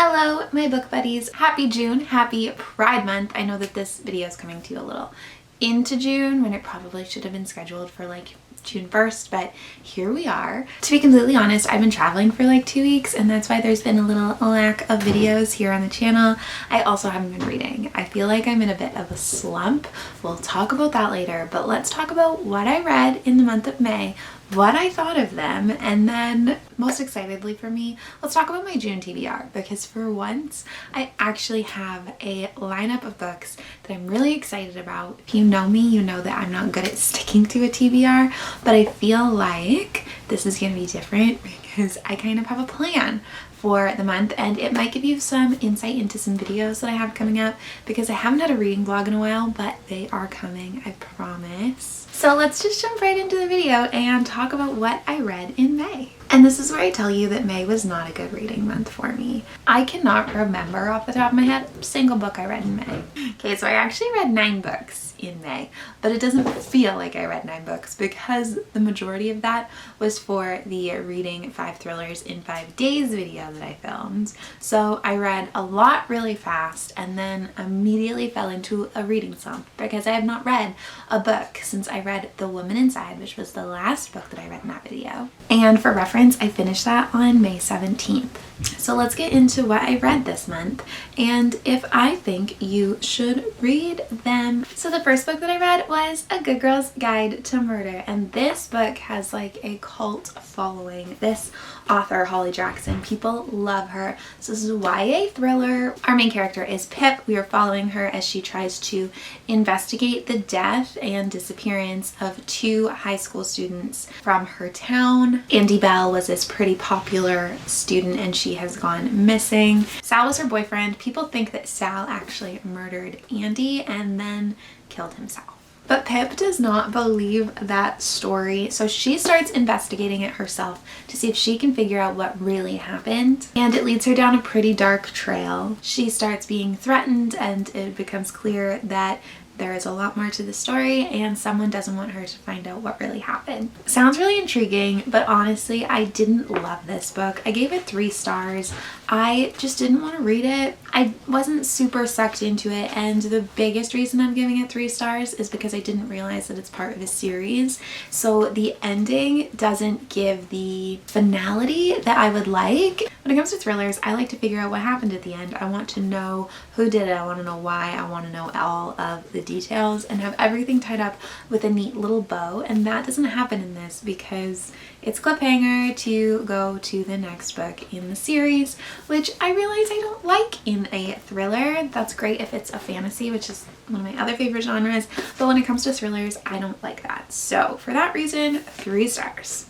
Hello, my book buddies. Happy June, happy Pride Month. I know that this video is coming to you a little into June when it probably should have been scheduled for like June 1st, but here we are. To be completely honest, I've been traveling for like 2 weeks and that's why there's been a little lack of videos here on the channel. I also haven't been reading. I feel like I'm in a bit of a slump. We'll talk about that later, but let's talk about what I read in the month of May, what I thought of them, and then most excitedly for me, let's talk about my June TBR, because for once I actually have a lineup of books that I'm really excited about. If you know me, you know that I'm not good at sticking to a TBR, but I feel like this is going to be different because I kind of have a plan for the month, and it might give you some insight into some videos that I have coming up because I haven't had a reading vlog in a while, but they are coming, I promise. So let's just jump right into the video and talk about what I read in May. And this is where I tell you that May was not a good reading month for me. I cannot remember off the top of my head a single book I read in May. Okay, so I actually read 9 books in May, but it doesn't feel like I read 9 books because the majority of that was for the reading 5 thrillers in 5 days video that I filmed. So I read a lot really fast and then immediately fell into a reading slump because I have not read a book since I read The Woman Inside, which was the last book that I read in that video. And for reference, I finished that on May 17th. So let's get into what I read this month and if I think you should read them. So the first book that I read was A Good Girl's Guide to Murder, and this book has like a cult following. This author, Holly Jackson, people love her. So this is a YA thriller. Our main character is Pip. We are following her as she tries to investigate the death and disappearance of 2 high school students from her town. Andy Bell was this pretty popular student and she has gone missing. Sal was her boyfriend. People think that Sal actually murdered Andy and then killed himself. But Pip does not believe that story, so she starts investigating it herself to see if she can figure out what really happened. And it leads her down a pretty dark trail. She starts being threatened and it becomes clear that there is a lot more to the story and someone doesn't want her to find out what really happened. Sounds really intriguing, but honestly, I didn't love this book. I gave it 3 stars. I just didn't want to read it. I wasn't super sucked into it, and the biggest reason I'm giving it 3 stars is because I didn't realize that it's part of a series. So the ending doesn't give the finality that I would like. When it comes to thrillers, I like to figure out what happened at the end. I want to know who did it. I want to know why. I want to know all of the details and have everything tied up with a neat little bow, and that doesn't happen in this because it's cliffhanger to go to the next book in the series, which I realize I don't like in a thriller. That's great if it's a fantasy, which is one of my other favorite genres, but when it comes to thrillers, I don't like that. So for that reason, 3 stars.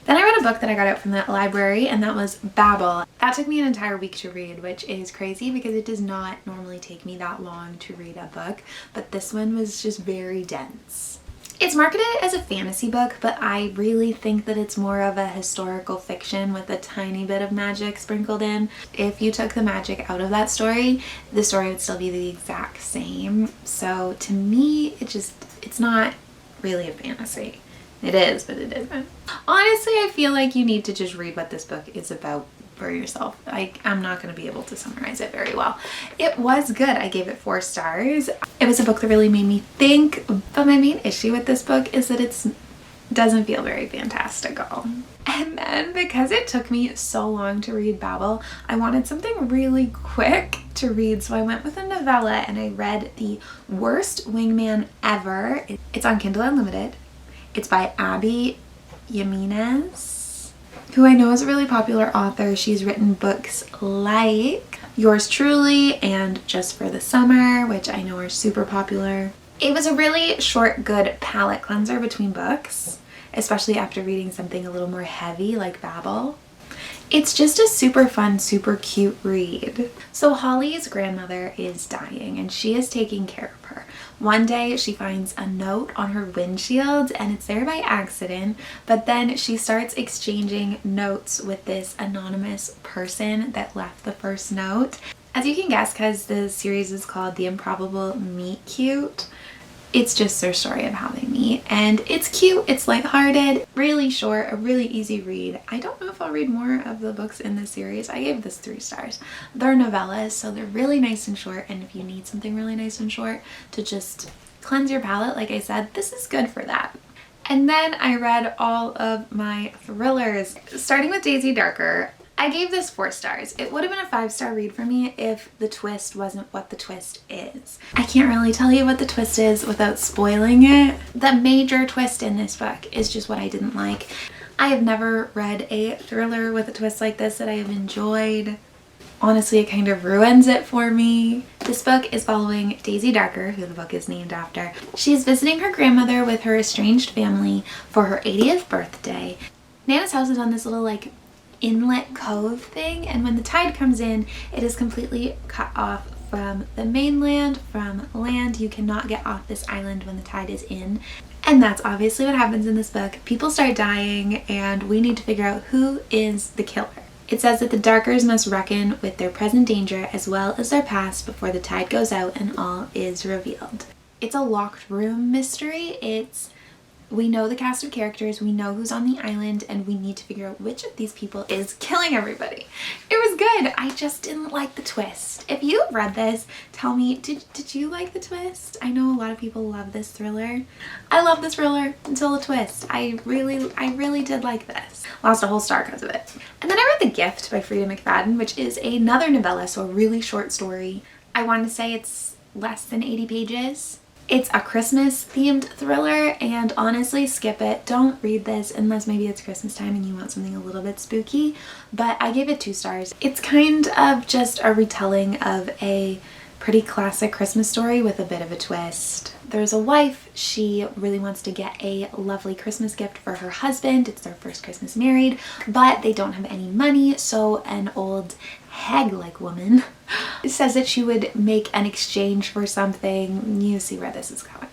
Then I read a book that I got out from the library, and that was Babel. That took me an entire week to read, which is crazy because it does not normally take me that long to read a book, but this one was just very dense. It's marketed as a fantasy book, but I really think that it's more of a historical fiction with a tiny bit of magic sprinkled in. If you took the magic out of that story, the story would still be the exact same. So to me, it's not really a fantasy. It is, but it isn't. Honestly, I feel like you need to just read what this book is about for yourself. I'm not going to be able to summarize it very well. It was good. I gave it 4 stars. It was a book that really made me think, but my main issue with this book is that it doesn't feel very fantastical. And then because it took me so long to read Babel, I wanted something really quick to read, so I went with a novella and I read The Worst Wingman Ever. It's on Kindle Unlimited. It's by Abby Jimenez, who I know is a really popular author. She's written books like Yours Truly and Just for the Summer, which I know are super popular. It was a really short, good palate cleanser between books, especially after reading something a little more heavy like Babel. It's just a super fun, super cute read. So Holly's grandmother is dying and she is taking care of her. One day she finds a note on her windshield and it's there by accident, but then she starts exchanging notes with this anonymous person that left the first note. As you can guess, because the series is called The Improbable Meet Cute, it's just their story of having me, and it's cute, it's lighthearted, really short, a really easy read. I don't know if I'll read more of the books in this series. I gave this 3 stars. They're novellas, so they're really nice and short, and if you need something really nice and short to just cleanse your palate, like I said, this is good for that. And then I read all of my thrillers, starting with Daisy Darker. I gave this 4 stars. It would have been a 5-star read for me if the twist wasn't what the twist is. I can't really tell you what the twist is without spoiling it. The major twist in this book is just what I didn't like. I have never read a thriller with a twist like this that I have enjoyed. Honestly, it kind of ruins it for me. This book is following Daisy Darker, who the book is named after. She's visiting her grandmother with her estranged family for her 80th birthday. Nana's house is on this little like inlet cove thing, and when the tide comes in, it is completely cut off from the mainland, from land. You cannot get off this island when the tide is in. And that's obviously what happens in this book. People start dying, and we need to figure out who is the killer. It says that the Darkers must reckon with their present danger as well as their past before the tide goes out and all is revealed. It's a locked room mystery. We know the cast of characters, we know who's on the island, and we need to figure out which of these people is killing everybody. It was good. I just didn't like the twist. If you have read this, tell me, did you like the twist? I know a lot of people love this thriller. I love this thriller until the twist. I really did like this. Lost a whole star because of it. And then I read The Gift by Frida McFadden, which is another novella, so a really short story. I want to say it's less than 80 pages. It's a Christmas themed thriller, and honestly, skip it. Don't read this unless maybe it's Christmas time and you want something a little bit spooky, but I gave it 2 stars. It's kind of just a retelling of a pretty classic Christmas story with a bit of a twist. There's a wife, she really wants to get a lovely Christmas gift for her husband. It's their first Christmas married, but they don't have any money, so an old hag-like woman says that she would make an exchange for something. You see where this is going.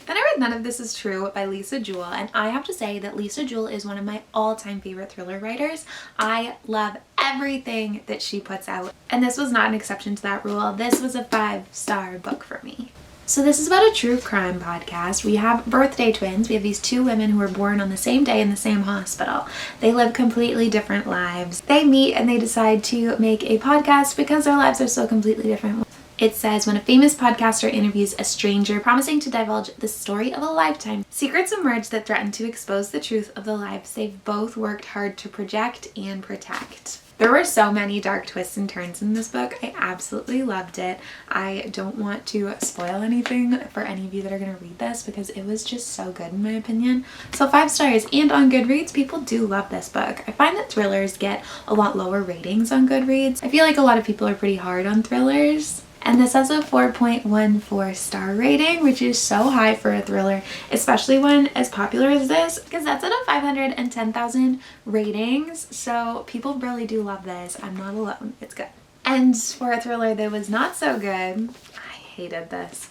Then I read None of This Is True by Lisa Jewell, and I have to say that Lisa Jewell is one of my all-time favorite thriller writers. I love everything that she puts out, and this was not an exception to that rule. This was a 5-star book for me. So this is about a true crime podcast. We have birthday twins. We have these 2 women who were born on the same day in the same hospital. They live completely different lives. They meet and they decide to make a podcast because their lives are so completely different. It says, when a famous podcaster interviews a stranger promising to divulge the story of a lifetime, secrets emerge that threaten to expose the truth of the lives they've both worked hard to project and protect. There were so many dark twists and turns in this book. I absolutely loved it. I don't want to spoil anything for any of you that are going to read this because it was just so good in my opinion. So 5 stars, and on Goodreads, people do love this book. I find that thrillers get a lot lower ratings on Goodreads. I feel like a lot of people are pretty hard on thrillers. And this has a 4.14 star rating, which is so high for a thriller, especially one as popular as this, because that's at a 510,000 ratings. So people really do love this. I'm not alone. It's good. And for a thriller that was not so good, I hated this.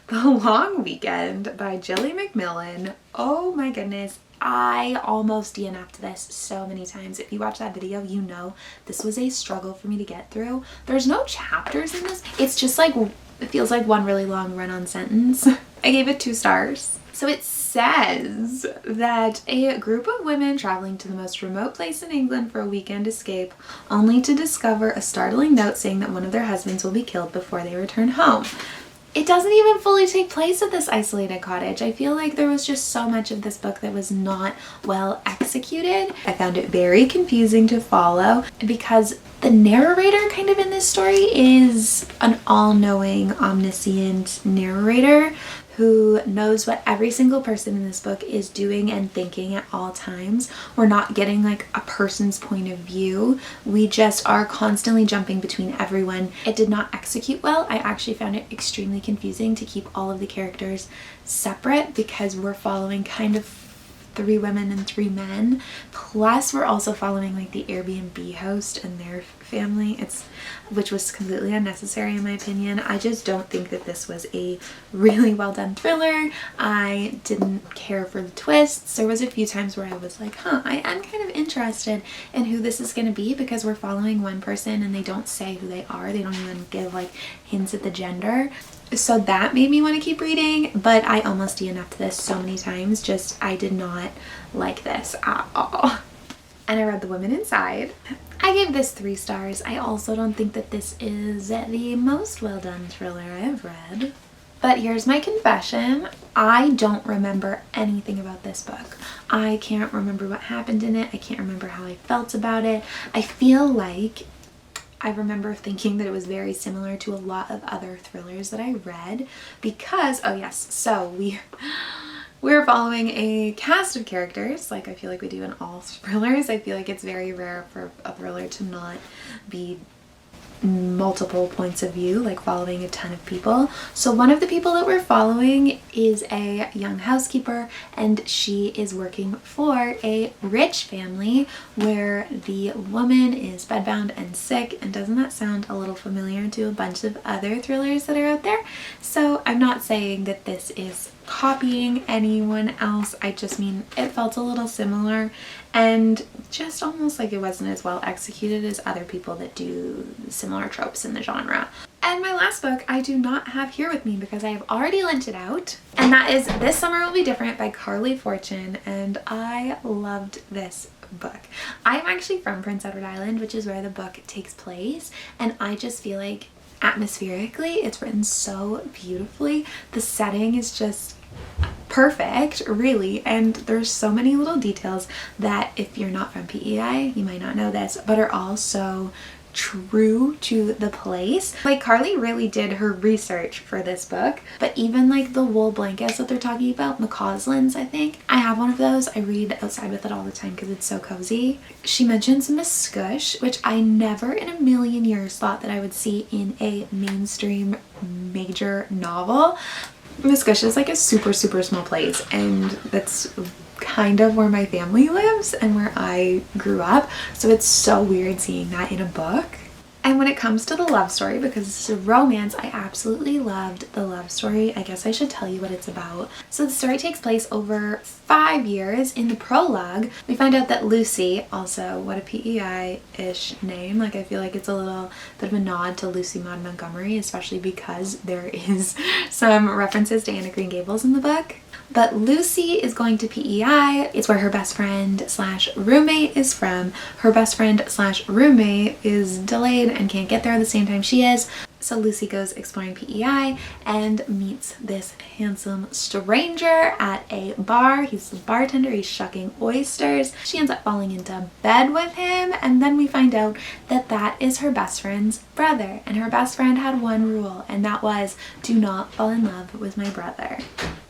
The Long Weekend by Jilly McMillan. Oh my goodness. I almost DNF'd this so many times. If you watch that video, you know this was a struggle for me to get through. There's no chapters in this. It's just like, it feels like one really long run-on sentence. I gave it 2 stars. So it says that a group of women traveling to the most remote place in England for a weekend escape, only to discover a startling note saying that one of their husbands will be killed before they return home. It doesn't even fully take place at this isolated cottage. I feel like there was just so much of this book that was not well executed. I found it very confusing to follow because the narrator kind of in this story is an all-knowing, omniscient narrator who knows what every single person in this book is doing and thinking at all times. We're not getting like a person's point of view. We just are constantly jumping between everyone. It did not execute well. I actually found it extremely confusing to keep all of the characters separate because we're following kind of 3 women and 3 men. Plus we're also following like the Airbnb host and their family, which was completely unnecessary in my opinion. I just don't think that this was a really well done thriller. I didn't care for the twists. There was a few times where I was like, I am kind of interested in who this is going to be, because we're following one person and they don't say who they are. They don't even give like hints at the gender. So that made me want to keep reading, but I almost DNF'd this so many times. I did not like this at all. And I read The Woman Inside. I gave this 3 stars. I also don't think that this is the most well done thriller I've read. But here's my confession. I don't remember anything about this book. I can't remember what happened in it. I can't remember how I felt about it. I feel like I remember thinking that it was very similar to a lot of other thrillers that I read because, oh yes, so we're following a cast of characters like I feel like we do in all thrillers. I feel like it's very rare for a thriller to not be multiple points of view, like following a ton of people. So one of the people that we're following is a young housekeeper, and she is working for a rich family where the woman is bedbound and sick. And doesn't that sound a little familiar to a bunch of other thrillers that are out there? So I'm not saying that this is copying anyone else. I just mean it felt a little similar and just almost like it wasn't as well executed as other people that do similar tropes in the genre. And my last book I do not have here with me because I have already lent it out, and that is This Summer Will Be Different by Carly Fortune, and I loved this book. I'm actually from Prince Edward Island, which is where the book takes place, and I just feel like atmospherically it's written so beautifully. The setting is just perfect, really, and there's so many little details that if you're not from PEI you might not know this, but are all so true to the place. Like Carly really did her research for this book, but even like the wool blankets that they're talking about, McCausland's, I think. I have one of those. I read outside with it all the time because it's so cozy. She mentions Miss Scush, which I never in a million years thought that I would see in a mainstream major novel. Miss Scush is like a super small place, and that's kind of where my family lives and where I grew up, so it's so weird seeing that in a book. And when it comes to the love story, because it's a romance, I absolutely loved the love story. I guess I should tell you what it's about. So the story takes place over 5 years. In the prologue, we find out that Lucy, also what a PEI-ish name, like I feel like it's a little bit of a nod to Lucy Maud Montgomery, especially because there is some references to Anne of Green Gables in the book. But Lucy is going to PEI. It's where her best friend slash roommate is from. Her best friend slash roommate is delayed and can't get there at the same time she is. So Lucy goes exploring PEI and meets this handsome stranger at a bar. He's the bartender, he's shucking oysters. She ends up falling into bed with him, and then we find out that that is her best friend's brother. And her best friend had one rule, and that was, do not fall in love with my brother.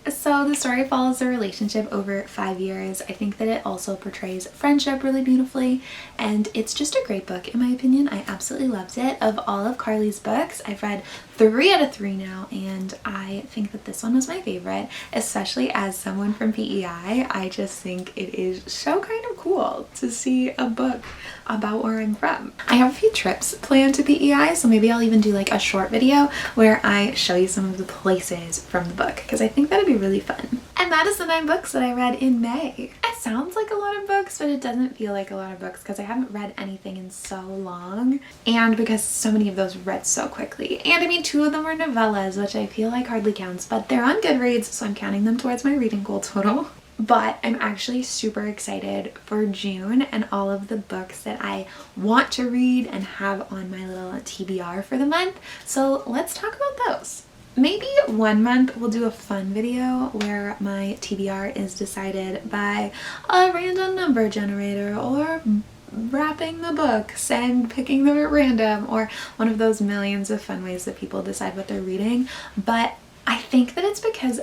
So the story follows their relationship over 5 years. I think that it also portrays friendship really beautifully, and it's just a great book in my opinion. I absolutely loved it. Of all of Carly's books, I've read 3 out of 3 now, and I think that this one was my favorite, especially as someone from PEI. I just think it is so kind of cool to see a book about where I'm from. I have a few trips planned to PEI, so maybe I'll even do like a short video where I show you some of the places from the book, because I think that'd be really fun. And that is the 9 books that I read in May. It sounds like a lot of books, but it doesn't feel like a lot of books because I haven't read anything in so long, and because so many of those read so quickly. And I mean, 2 of them were novellas, which I feel like hardly counts, but they're on Goodreads, so I'm counting them towards my reading goal total. But I'm actually super excited for June and all of the books that I want to read and have on my little TBR for the month. So let's talk about those. Maybe one month we'll do a fun video where my TBR is decided by a random number generator, or wrapping the books and picking them at random, or one of those millions of fun ways that people decide what they're reading. But I think that it's because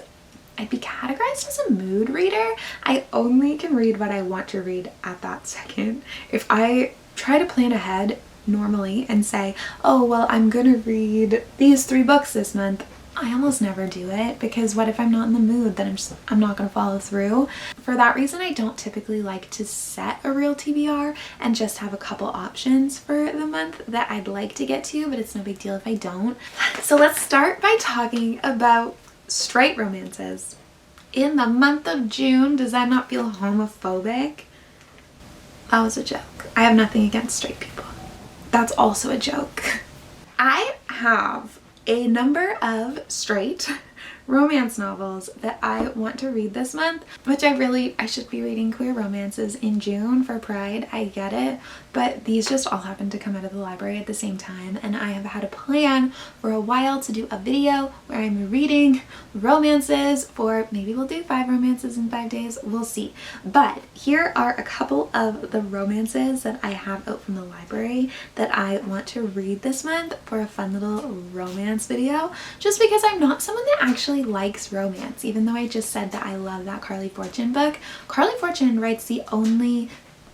I'd be categorized as a mood reader. I only can read what I want to read at that second. If I try to plan ahead normally and say, oh well, I'm gonna read these 3 books this month, I almost never do it because what if I'm not in the mood? Then I'm not gonna follow through. For that reason, I don't typically like to set a real TBR and just have a couple options for the month that I'd like to get to, but it's no big deal if I don't. So let's start by talking about straight romances. In the month of June, does that not feel homophobic? That was a joke. I have nothing against straight people. That's also a joke. I have a number of straight romance novels that I want to read this month, which I should be reading queer romances in June for Pride. I get it, but these just all happen to come out of the library at the same time, and I have had a plan for a while to do a video where I'm reading romances for, maybe we'll do 5 romances in 5 days, we'll see. But here are a couple of the romances that I have out from the library that I want to read this month for a fun little romance video, just because I'm not someone that actually likes romance, even though I just said that I love that Carly Fortune book. Carly Fortune writes the only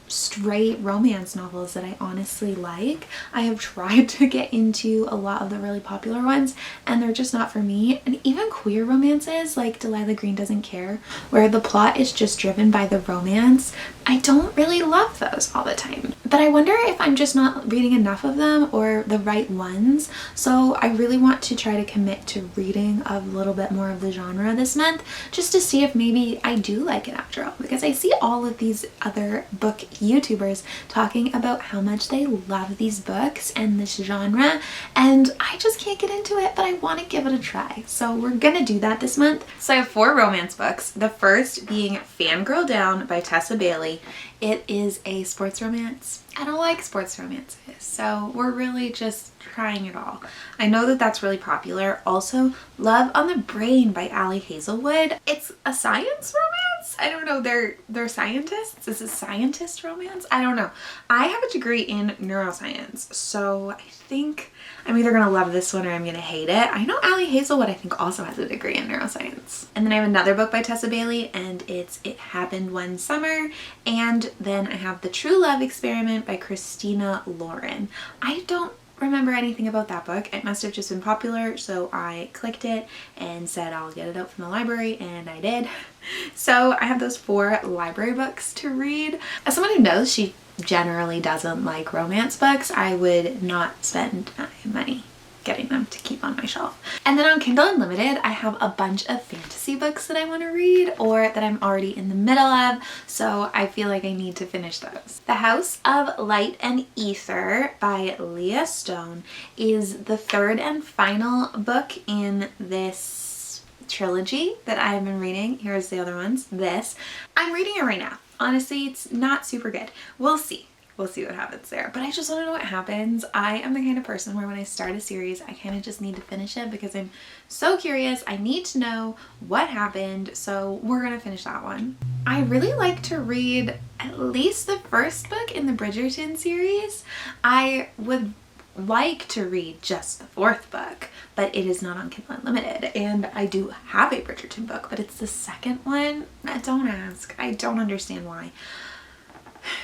straight romance novels that I honestly like. I have tried to get into a lot of the really popular ones and they're just not for me. And even queer romances like Delilah Green Doesn't Care, where the plot is just driven by the romance, I don't really love those all the time. But I wonder if I'm just not reading enough of them or the right ones. So I really want to try to commit to reading a little bit more of the genre this month, just to see if maybe I do like it after all, because I see all of these other book YouTubers talking about how much they love these books and this genre, and I just can't get into it, but I want to give it a try. So we're gonna do that this month. So I have 4 romance books. The first being Fangirl Down by Tessa Bailey. It is a sports romance. I don't like sports romances, so we're really just trying it all. I know that that's really popular. Also, Love on the Brain by Ali Hazelwood. It's a science romance? I don't know. They're scientists? Is it scientist romance? I don't know. I have a degree in neuroscience, so I think I'm either gonna love this one or I'm gonna hate it. I know Ali Hazelwood, I think, also has a degree in neuroscience. And then I have another book by Tessa Bailey, and it's It Happened One Summer. And then I have The True Love Experiment by Christina Lauren. I don't remember anything about that book. It must have just been popular, so I clicked it and said I'll get it out from the library, and I did. So I have those 4 library books to read. As someone who knows she generally doesn't like romance books, I would not spend my money getting them to keep on my shelf. And then on Kindle Unlimited, I have a bunch of fantasy books that I want to read or that I'm already in the middle of, so I feel like I need to finish those. The House of Light and Ether by Leah Stone is the 3rd and final book in this trilogy that I've been reading. Here's the other ones. I'm reading it right now. Honestly, it's not super good. We'll see. We'll see what happens there. But I just want to know what happens. I am the kind of person where when I start a series, I kind of just need to finish it because I'm so curious. I need to know what happened. So we're going to finish that one. I really like to read at least the first book in the Bridgerton series. I would like to read just the 4th book, but it is not on Kindle Unlimited, and I do have a Bridgerton book, but it's the 2nd one. Don't ask. I don't understand why.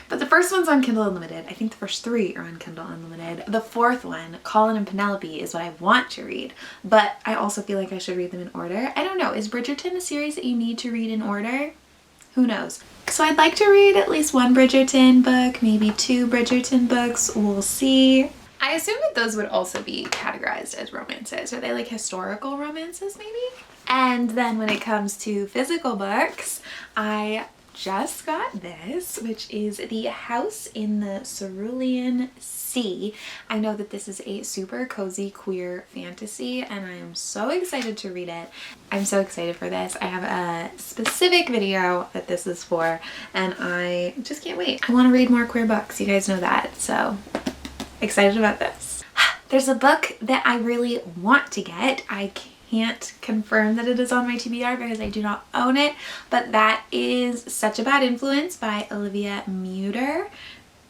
But the first one's on Kindle Unlimited. I think the first 3 are on Kindle Unlimited. The 4th one, Colin and Penelope, is what I want to read, but I also feel like I should read them in order. I don't know. Is Bridgerton a series that you need to read in order? Who knows? So I'd like to read at least 1 Bridgerton book, maybe 2 Bridgerton books. We'll see. I assume that those would also be categorized as romances. Are they like historical romances maybe? And then when it comes to physical books, I just got this, which is The House in the Cerulean Sea. I know that this is a super cozy queer fantasy and I am so excited to read it. I'm so excited for this. I have a specific video that this is for and I just can't wait. I want to read more queer books. You guys know that, so excited about this. There's a book that I really want to get. I can't confirm that it is on my TBR because I do not own it, but that is Such a Bad Influence by Olivia Muter.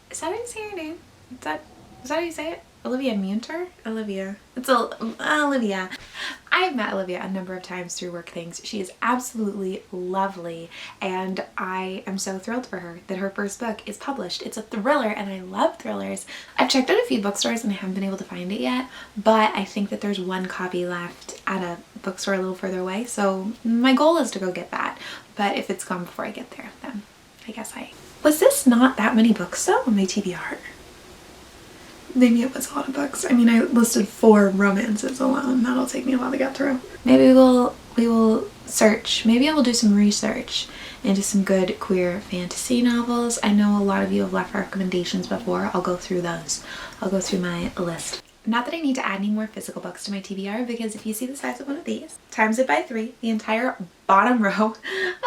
Is that how you say her name? Is that how you say it? Olivia Muter? Olivia. It's Olivia. I've met Olivia a number of times through work things. She is absolutely lovely and I am so thrilled for her that her first book is published. It's a thriller and I love thrillers. I've checked out a few bookstores and I haven't been able to find it yet, but I think that there's 1 copy left at a bookstore a little further away, so my goal is to go get that. But if it's gone before I get there, then I guess Was this not that many books though on my TBR? Maybe it was a lot of books. I mean, I listed 4 romances alone. That'll take me a while to get through. Maybe we will search. Maybe I will do some research into some good queer fantasy novels. I know a lot of you have left recommendations before. I'll go through those. I'll go through my list. Not that I need to add any more physical books to my TBR, because if you see the size of one of these, times it by 3, the entire bottom row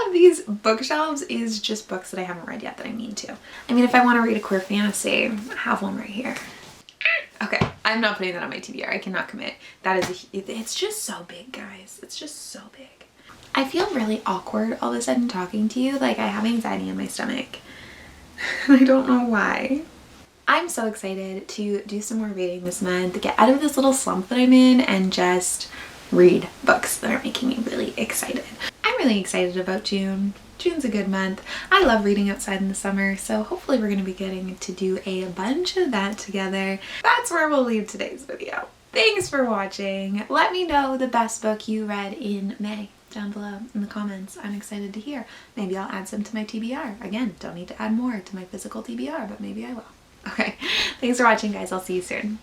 of these bookshelves is just books that I haven't read yet that I mean to. I mean, if I want to read a queer fantasy, I have one right here. Okay, I'm not putting that on my TBR. I cannot commit. That is it's just so big, guys. It's just so big. I feel really awkward all of a sudden talking to you. Like I have anxiety in my stomach. I don't know why. I'm so excited to do some more reading this month, get out of this little slump that I'm in, and just read books that are making me really excited. I'm really excited about June. June's a good month. I love reading outside in the summer, so hopefully we're going to be getting to do a bunch of that together. That's where we'll leave today's video. Thanks for watching. Let me know the best book you read in May down below in the comments. I'm excited to hear. Maybe I'll add some to my TBR. Again, don't need to add more to my physical TBR, but maybe I will. Okay, thanks for watching, guys. I'll see you soon.